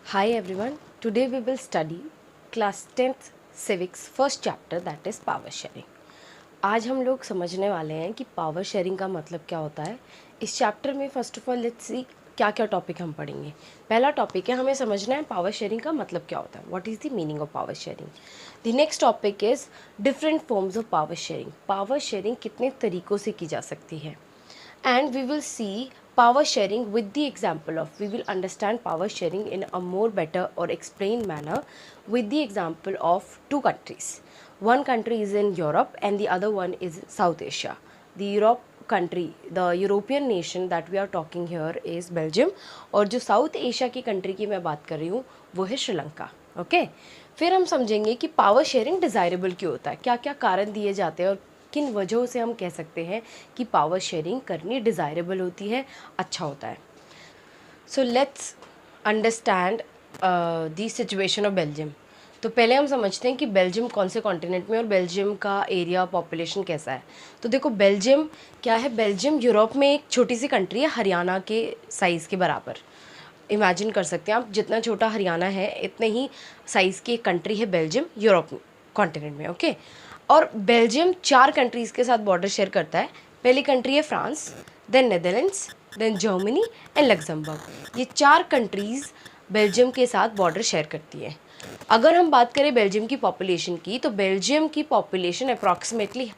Hi everyone, today we will study class 10th civics first chapter that is power sharing. आज हम लोग समझने वाले हैं कि पावर शेयरिंग का मतलब क्या होता है. इस चैप्टर में first of all let's see क्या क्या टॉपिक हम पढ़ेंगे. पहला टॉपिक है हमें समझना है पावर शेयरिंग का मतलब क्या होता है, what is the meaning of power sharing. The next topic is different forms of power sharing. Power sharing कितने तरीक़ों से की जा सकती है. And we will see power sharing with the example of, we will understand power sharing in a more better or explained manner with the example of two countries. One country is in Europe and the other one is South Asia. The Europe country, the European nation that we are talking here is Belgium, और जो south Asia की country की मैं बात कर रही हूँ वो है श्रीलंका. ओके, फिर हम समझेंगे कि पावर शेयरिंग डिज़ायरेबल क्यों होता है, क्या क्या कारण दिए जाते हैं और किन वजहों से हम कह सकते हैं कि पावर शेयरिंग करनी डिज़ायरेबल होती है, अच्छा होता है. So let's understand the situation of Belgium. तो पहले हम समझते हैं कि बेल्जियम कौन से कॉन्टिनेंट में और बेल्जियम का एरिया पॉपुलेशन कैसा है. तो देखो बेल्जियम क्या है, बेल्जियम यूरोप में एक छोटी सी कंट्री है, हरियाणा के साइज़ के बराबर. इमेजिन कर सकते हैं आप, जितना छोटा हरियाणा है इतने ही साइज़ की एक कंट्री है बेल्जियम यूरोप कॉन्टिनेंट में. ओके, और बेल्जियम 4 कंट्रीज़ के साथ बॉर्डर शेयर करता है. पहली कंट्री है France, then Netherlands, then Germany and Luxembourg. ये 4 कंट्रीज़ बेल्जियम के साथ बॉर्डर शेयर करती है. अगर हम बात करें बेल्जियम की पॉपुलेशन की, तो बेल्जियम की population approximately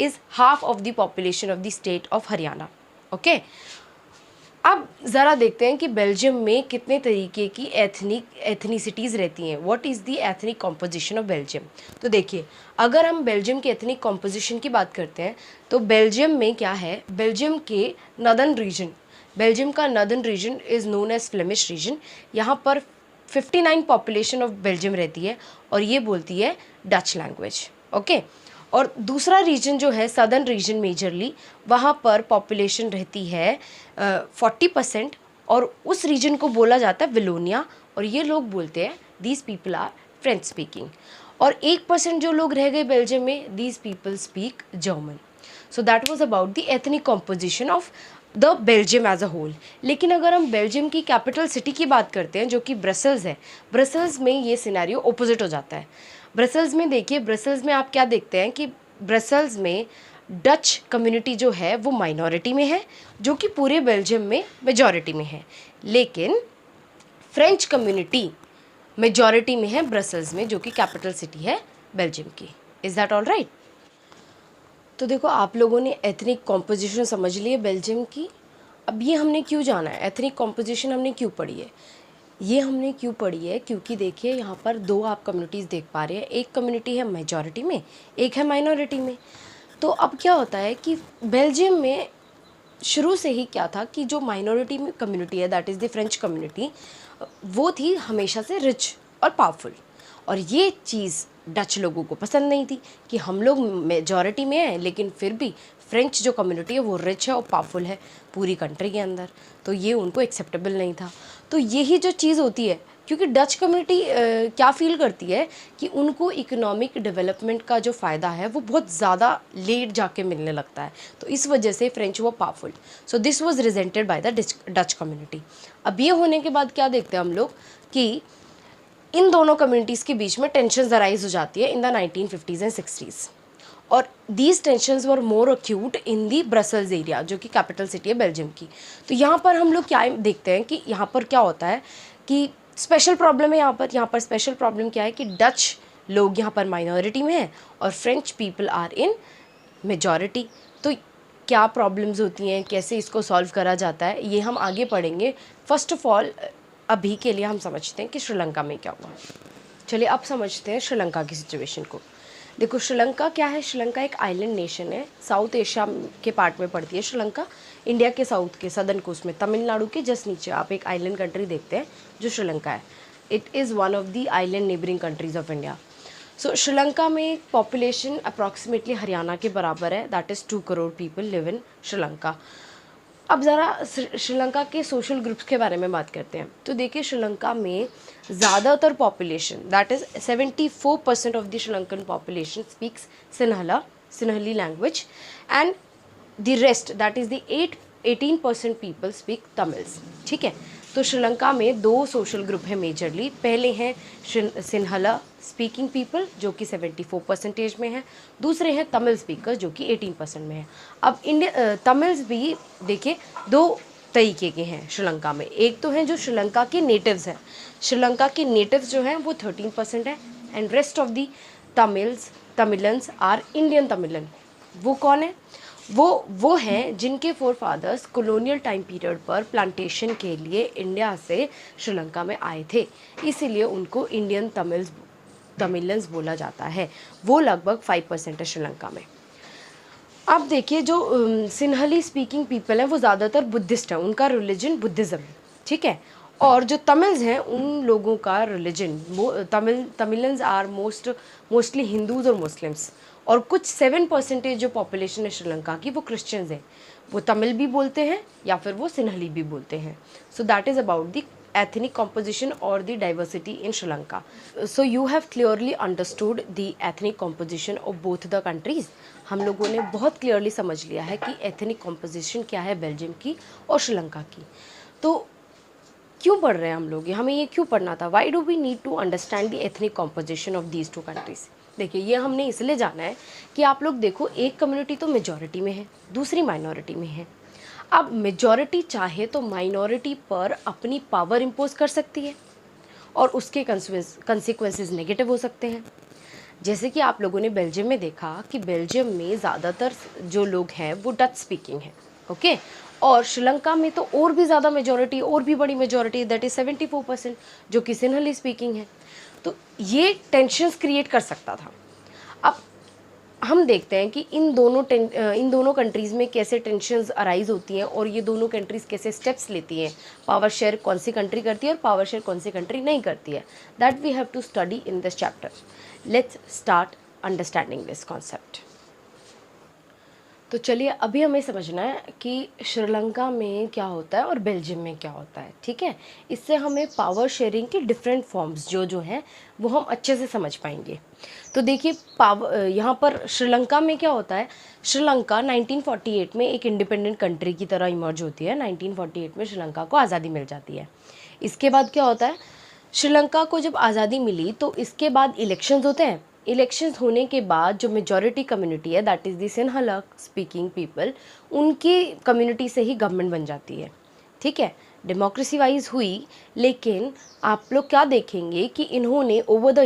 is half of the population of the state of Haryana. Okay, अब ज़रा देखते हैं कि बेल्जियम में कितने तरीके की एथनिसिटीज़ रहती हैं. What is the ethnic composition of Belgium. तो देखिए, अगर हम बेल्जियम के एथनिक कॉम्पोजिशन की बात करते हैं तो बेल्जियम में क्या है, बेल्जियम के नदर्न रीजन, बेल्जियम का northern region is known as Flemish region. यहाँ पर 59 पॉपुलेशन ऑफ बेल्जियम रहती है और ये बोलती है डच लैंग्वेज. ओके, और दूसरा रीजन जो है सदर्न रीजन मेजरली, वहाँ पर पॉपुलेशन रहती है 40% और उस रीजन को बोला जाता है विलोनिया, और ये लोग बोलते हैं these people are French speaking. और 1% जो लोग रह गए बेल्जियम में, these people speak German. So that was about the ethnic composition of the Belgium as a whole. लेकिन अगर हम बेल्जियम की कैपिटल सिटी की बात करते हैं जो कि ब्रसल्स है, ब्रसल्स में ये सिनेरियो ऑपोजिट हो जाता है. ब्रसल्स में देखिए, ब्रसल्स में आप क्या देखते हैं कि ब्रसल्स में डच कम्युनिटी जो है वो माइनॉरिटी में है, जो कि पूरे बेल्जियम में मेजॉरिटी में है. लेकिन फ्रेंच कम्युनिटी मेजॉरिटी में है ब्रसल्स में, जो कि कैपिटल सिटी है बेल्जियम की. Is that all right. तो देखो, आप लोगों ने एथनिक कॉम्पोजिशन समझ ली है बेल्जियम की. अब ये हमने क्यों जाना है, एथनिक कॉम्पोजिशन हमने क्यों पढ़ी है, ये हमने क्यों पढ़ी है, क्योंकि देखिए यहाँ पर 2 आप कम्युनिटीज़ देख पा रहे हैं. एक कम्युनिटी है मेजॉरिटी में, एक है माइनॉरिटी में. तो अब क्या होता है कि बेल्जियम में शुरू से ही क्या था कि जो माइनॉरिटी में कम्युनिटी है, that is the French community, वो थी हमेशा से रिच और पावरफुल. और ये चीज़ डच लोगों को पसंद नहीं थी कि हम लोग मेजॉरिटी में हैं लेकिन फिर भी फ्रेंच जो कम्युनिटी है वो रिच है और पावरफुल है पूरी कंट्री के अंदर. तो ये उनको एक्सेप्टेबल नहीं था. तो यही जो चीज़ होती है, क्योंकि डच कम्युनिटी क्या फील करती है कि उनको इकोनॉमिक डेवलपमेंट का जो फ़ायदा है वो बहुत ज़्यादा लेट जाके मिलने लगता है, तो इस वजह से फ्रेंच वो powerful. So this was resented by the Dutch community. अब ये होने के बाद क्या देखते हैं हम लोग कि इन दोनों कम्युनिटीज़ के बीच में टेंशन अराइज हो जाती है in the 1950s and 60s. और these tensions were more acute in the Brussels area, जो कि कैपिटल सिटी है बेल्जियम की. तो यहाँ पर हम लोग क्या देखते हैं कि यहाँ पर क्या होता है कि स्पेशल प्रॉब्लम है. यहाँ पर स्पेशल प्रॉब्लम क्या है कि डच लोग यहाँ पर माइनॉरिटी में हैं और French people are in majority. तो क्या प्रॉब्लम्स होती हैं, कैसे इसको सॉल्व करा जाता है, ये हम आगे पढ़ेंगे. फर्स्ट ऑफ ऑल अभी के लिए हम समझते हैं कि श्रीलंका में क्या हुआ. चलिए अब समझते हैं श्रीलंका की सिचुएशन को. देखो, श्रीलंका क्या है, श्रीलंका एक आइलैंड नेशन है, साउथ एशिया के पार्ट में पड़ती है श्रीलंका. इंडिया के साउथ के सदर्न कोस्ट में, तमिलनाडु के जस्ट नीचे आप एक आइलैंड कंट्री देखते हैं जो श्रीलंका है. It is one of the island neighboring countries of India. So Sri Lanka में पॉपुलेशन अप्रॉक्सीमेटली हरियाणा के बराबर है, that is 2 crore people live in Sri Lanka. अब ज़रा श्रीलंका के सोशल ग्रुप्स के बारे में बात करते हैं. तो देखिए, श्रीलंका में ज़्यादातर population, that is 74% of the Sri Lankan population speaks Sinhali language, and the rest that is the 18% people speak Tamils. ठीक है, तो श्रीलंका में दो सोशल ग्रुप हैं मेजरली। पहले हैं सिन्हला स्पीकिंग पीपल जो कि 74% में है, दूसरे हैं तमिल स्पीकर जो कि 18% में है। अब तमिल्स भी देखिए दो तरीके के हैं श्रीलंका में। एक तो हैं जो श्रीलंका के नेटिव्स हैं, श्रीलंका के नेटिव्स जो हैं वो 13% है, and rest of the Tamilians are Indian Tamilian. वो कौन है? वो हैं जिनके forefathers colonial time period पर प्लांटेशन के लिए इंडिया से श्रीलंका में आए थे, इसीलिए उनको इंडियन तमिलन्स बोला जाता है। वो लगभग 5% है श्रीलंका में। अब देखिए जो सिन्हली स्पीकिंग पीपल हैं वो ज़्यादातर बुद्धिस्ट हैं, उनका रिलीजन बुद्धिज़्म है, ठीक है। और जो तमिल्स हैं उन लोगों का रिलीजन तमिलन्स आर मोस्टली हिंदूज और मुस्लिम्स, और कुछ 7% जो पॉपुलेशन है श्रीलंका की वो क्रिश्चियंस हैं। वो तमिल भी बोलते हैं या फिर वो सिन्हली भी बोलते हैं। So that is about the ethnic composition or the diversity in Sri Lanka. So you have clearly understood the ethnic composition of both the countries. हम लोगों ने बहुत क्लियरली समझ लिया है कि ethnic composition क्या है बेल्जियम की और श्रीलंका की। तो क्यों पढ़ रहे हैं हम लोग, हमें ये क्यों पढ़ना था? Why do we need to understand the ethnic composition of these two countries? देखिए ये हमने इसलिए जाना है कि आप लोग देखो, एक कम्युनिटी तो मेजॉरिटी में है, दूसरी माइनॉरिटी में है। अब मेजॉरिटी चाहे तो माइनॉरिटी पर अपनी पावर इम्पोज कर सकती है और उसके कंसिक्वेंसेस नेगेटिव हो सकते हैं। जैसे कि आप लोगों ने बेल्जियम में देखा कि बेल्जियम में ज़्यादातर जो लोग हैं वो डच स्पीकिंग है, ओके। और श्रीलंका में तो और भी ज़्यादा मेजॉरिटी, और भी बड़ी मेजॉरिटी, दैट इज़ 74% जो कि सिन्हली स्पीकिंग है। तो ये टेंशन्स क्रिएट कर सकता था। अब हम देखते हैं कि इन दोनों कंट्रीज़ में कैसे टेंशन्स अराइज होती हैं और ये दोनों कंट्रीज़ कैसे स्टेप्स लेती हैं। पावर शेयर कौन सी कंट्री करती है और पावर शेयर कौन सी कंट्री नहीं करती है, that we have to study in this chapter. Let's start understanding this concept. तो चलिए अभी हमें समझना है कि श्रीलंका में क्या होता है और बेल्जियम में क्या होता है, ठीक है। इससे हमें पावर शेयरिंग के डिफरेंट फॉर्म्स जो हैं वो हम अच्छे से समझ पाएंगे। तो देखिए यहाँ पर श्रीलंका में क्या होता है, श्रीलंका 1948 में एक इंडिपेंडेंट कंट्री की तरह इमर्ज होती है। 1948 में श्रीलंका को आज़ादी मिल जाती है। इसके बाद क्या होता है, श्रीलंका को जब आज़ादी मिली तो इसके बाद इलेक्शंस होते हैं। इलेक्शंस होने के बाद जो मेजॉरिटी कम्युनिटी है, that is the Sinhala speaking people, उनकी कम्युनिटी से ही गवर्नमेंट बन जाती है, ठीक है। डेमोक्रेसी वाइज हुई, लेकिन आप लोग क्या देखेंगे कि इन्होंने ओवर द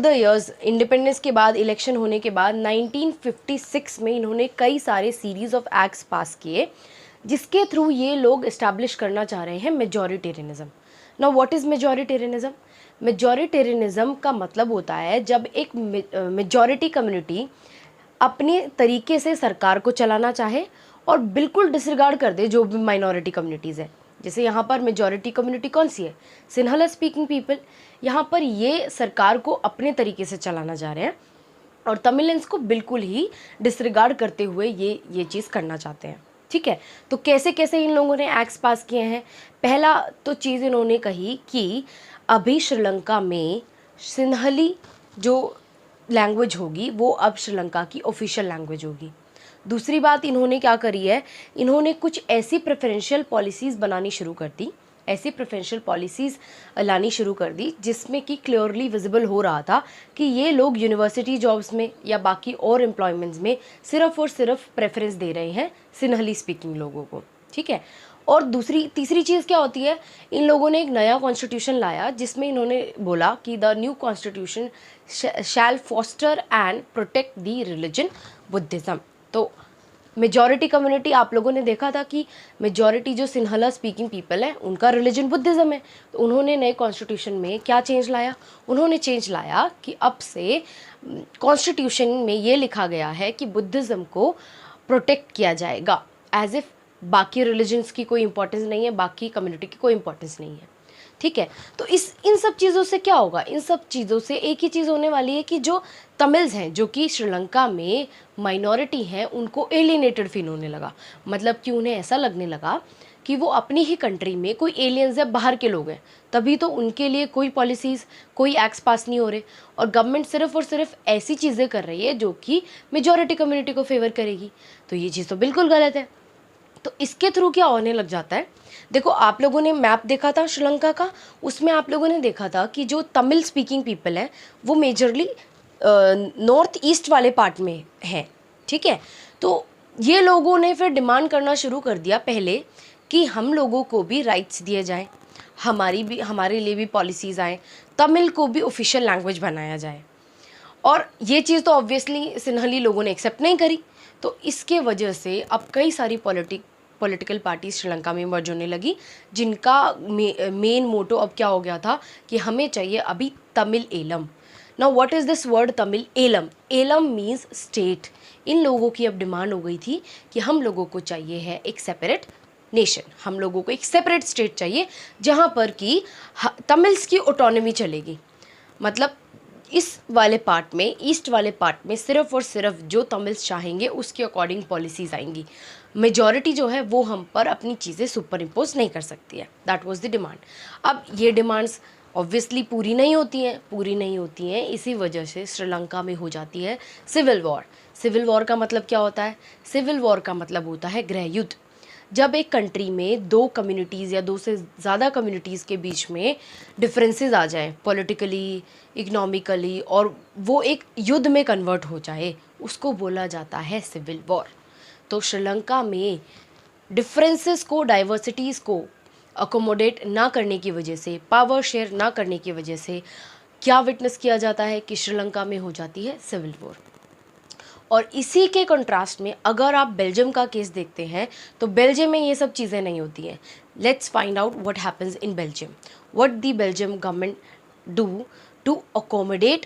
इयर्स इंडिपेंडेंस के बाद, इलेक्शन होने के बाद 1956 में इन्होंने कई सारे सीरीज़ ऑफ एक्ट्स पास किए जिसके थ्रू ये लोग इस्टेब्लिश करना चाह रहे हैं majoritarianism. Now what is majoritarianism? Majoritarianism का मतलब होता है जब एक मेजॉरिटी कम्युनिटी अपने तरीके से सरकार को चलाना चाहे और बिल्कुल डिसरिगार्ड कर दे जो भी माइनॉरिटी कम्युनिटीज़ है। जैसे यहाँ पर मेजॉरिटी कम्युनिटी कौन सी है? सिन्हला स्पीकिंग पीपल। यहाँ पर ये सरकार को अपने तरीके से चलाना चाह रहे हैं और तमिलियंस को बिल्कुल ही डिसरिगार्ड करते हुए ये चीज़ करना चाहते हैं, ठीक है। तो कैसे कैसे इन लोगों ने एक्ट्स पास किए हैं? पहला तो चीज़ इन्होंने कही कि अभी श्रीलंका में सिन्हली जो लैंग्वेज होगी वो अब श्रीलंका की ऑफिशियल लैंग्वेज होगी। दूसरी बात इन्होंने क्या करी है, इन्होंने कुछ ऐसी प्रेफरेंशियल पॉलिसीज़ बनानी शुरू कर दी, ऐसी प्रेफरेंशियल पॉलिसीज़ लानी शुरू कर दी जिसमें कि क्लियरली विजिबल हो रहा था कि ये लोग यूनिवर्सिटी जॉब्स में या बाकी और एम्प्लॉयमेंट्स में सिर्फ और सिर्फ प्रेफरेंस दे रहे हैं सिन्हली स्पीकिंग लोगों को, ठीक है। और तीसरी चीज़ क्या होती है, इन लोगों ने एक नया कॉन्स्टिट्यूशन लाया जिसमें इन्होंने बोला कि the new constitution shall foster and protect the religion Buddhism. तो मेजॉरिटी कम्युनिटी, आप लोगों ने देखा था कि मेजॉरिटी जो सिन्हला स्पीकिंग पीपल है उनका रिलीजन बुद्धिज़्म है। तो उन्होंने नए कॉन्स्टिट्यूशन में क्या चेंज लाया? उन्होंने चेंज लाया कि अब से कॉन्स्टिट्यूशन में ये लिखा गया है कि बुद्धिज़्म को प्रोटेक्ट किया जाएगा, एज इफ़ बाकी रिलीजन्स की कोई इंपॉर्टेंस नहीं है, बाकी कम्युनिटी की कोई इंपॉर्टेंस नहीं है, ठीक है। तो इन सब चीज़ों से क्या होगा? इन सब चीज़ों से एक ही चीज़ होने वाली है कि जो तमिल्स हैं जो कि श्रीलंका में माइनॉरिटी हैं उनको एलियनेटेड फील होने लगा। मतलब कि उन्हें ऐसा लगने लगा कि वो अपनी ही कंट्री में कोई एलियंस या बाहर के लोग हैं, तभी तो उनके लिए कोई पॉलिसीज़, कोई एक्ट्स पास नहीं हो रहे और गवर्नमेंट सिर्फ और सिर्फ ऐसी चीज़ें कर रही है जो कि मेजॉरिटी कम्युनिटी को फेवर करेगी। तो ये चीज़ तो बिल्कुल गलत है। तो इसके थ्रू क्या होने लग जाता है, देखो, आप लोगों ने मैप देखा था श्रीलंका का, उसमें आप लोगों ने देखा था कि जो तमिल स्पीकिंग पीपल है वो मेजरली नॉर्थ ईस्ट वाले पार्ट में है, ठीक है। तो ये लोगों ने फिर डिमांड करना शुरू कर दिया पहले कि हम लोगों को भी राइट्स दिए जाएं, हमारे लिए भी पॉलिसीज़ आएँ, तमिल को भी ऑफिशियल लैंग्वेज बनाया जाए। और ये चीज़ तो ऑब्वियसली सिन्हली लोगों ने एक्सेप्ट नहीं करी। तो इसके वजह से अब कई सारी पॉलिटिकल पार्टी श्रीलंका में इमर्ज होने लगी, जिनका मेन मोटो अब क्या हो गया था कि हमें चाहिए अभी Tamil Eelam. Now what is this word Tamil Eelam? Eelam means state. इन लोगों की अब डिमांड हो गई थी कि हम लोगों को चाहिए है एक सेपरेट नेशन, हम लोगों को एक सेपरेट स्टेट चाहिए जहाँ पर कि तमिल्स की ऑटोनॉमी चलेगी। मतलब इस वाले पार्ट में, ईस्ट वाले पार्ट में सिर्फ और सिर्फ जो तमिल्स चाहेंगे उसके अकॉर्डिंग पॉलिसीज़ आएंगी। मेजॉरिटी जो है वो हम पर अपनी चीज़ें सुपर इम्पोज नहीं कर सकती है। That was the demand. अब ये डिमांड्स ऑब्वियसली पूरी नहीं होती हैं, इसी वजह से श्रीलंका में हो जाती है सिविल वॉर। सिविल वॉर का मतलब क्या होता है? सिविल वॉर का मतलब होता है गृह युद्ध। जब एक कंट्री में दो कम्युनिटीज़ या दो से ज़्यादा कम्युनिटीज़ के बीच में डिफरेंसेस आ जाएं पॉलिटिकली, इकोनॉमिकली, और वो एक युद्ध में कन्वर्ट हो जाए, उसको बोला जाता है सिविल वॉर। तो श्रीलंका में डिफरेंसेस को, डाइवर्सिटीज़ को अकोमोडेट ना करने की वजह से, पावर शेयर ना करने की वजह से क्या विटनेस किया जाता है कि श्रीलंका में हो जाती है सिविल वॉर। और इसी के कंट्रास्ट में अगर आप बेल्जियम का केस देखते हैं तो बेल्जियम में ये सब चीज़ें नहीं होती हैं। Let's find out what happens in Belgium, what the Belgium government do to accommodate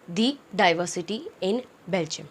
the diversity in Belgium.